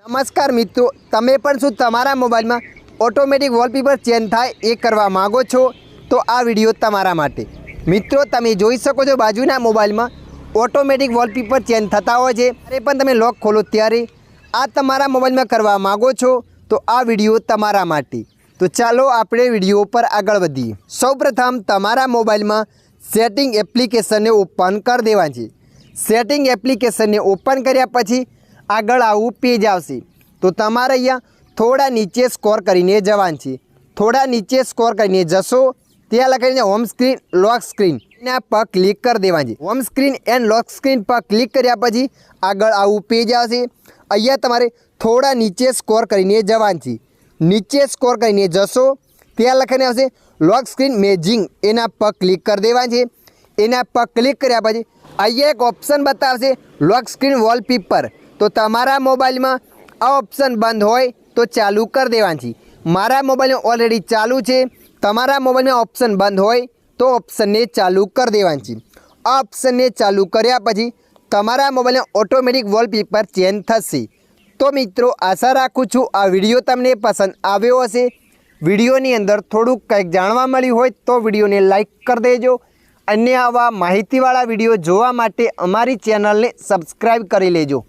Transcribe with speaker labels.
Speaker 1: नमस्कार मित्रों, तमे पण शुं तमारा मोबाइल में ऑटोमेटिक वॉलपेपर चेन्ज थाय ए करवा मांगो छो तो आ विडियो तमारा माटे। मित्रों तमे जोई शको छो बाजुना मोबाइल में ऑटोमेटिक वॉलपेपर चेन्ज थता होय छे। अरे पण तमे लॉक खोलो त्यारे आ तमारा मोबाइल में करवा मांगो छो तो आ विडियो तमारा माटे। तो चालो आपणे विडियो पर आगळ वधीए। सौप्रथम तमारा मोबाइल में सेटिंग एप्लिकेशन ने ओपन कर देवा छे। सेटिंग एप्लिकेशन ने ओपन कर्या पछी आगळ आवुं पेज आवशे। तो तमारे अहींया थोड़ा नीचे स्क्रॉल करीने जवानुं छे। थोड़ा नीचे स्क्रॉल करीने जशो त्यां लखीने होम स्क्रीन लॉक स्क्रीन एना पर क्लिक कर देवानुं छे। Home screen and lock screen पर क्लिक कर्या पछी आगळ आवुं पेज आवशे। अहींया तमारे थोड़ा नीचे स्क्रॉल करीने जवानुं छे। नीचे स्क्रॉल करीने जशो त्यां लखीने आवशे लॉक स्क्रीन मैजिंग एना पर क्लिक कर देवानुं छे। एना पर क्लिक कर्या पछी अहींया एक ऑप्शन बतावशे लॉक स्क्रीन वॉलपेपर। तो तमारा मोबाइल में आ ऑप्शन बंद होय तो चालू कर देवानुं छे। मारा मोबाइल में ऑलरेडी चालू है। तमारा मोबाइल में ऑप्शन बंद होय तो ऑप्शन ने चालू कर देवानुं छे। आ ऑप्शन ने चालू कर्या पछी तमारा मोबाइल में ऑटोमेटिक वॉलपेपर चेन्ज थशे। तो मित्रों आशा राखुं छुं आ विडियो तमने पसंद आव्यो हशे। विडियोनी अंदर थोड़ुं कंईक जाणवा मळ्युं होय तो विडियोने लाइक कर देजो। अन्य आवा माहितीवाळा विडियो जोवा माटे अमारी चेनलने सब्सक्राइब करी लेजो।